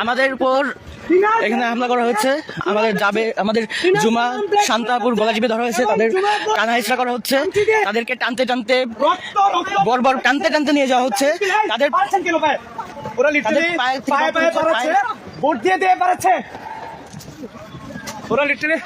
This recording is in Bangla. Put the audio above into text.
আমাদের উপর এখানে হামলা করা হচ্ছে। আমাদের জুমা শান্তাপুর গলা চিপে ধরা হয়েছে, তাদের কানা হেঁচড়া করা হচ্ছে, তাদেরকে টানতে বর্বর টানতে নিয়ে যাওয়া হচ্ছে। তাদের ভোট দিয়ে পারাচ্ছে ওরা লিটারে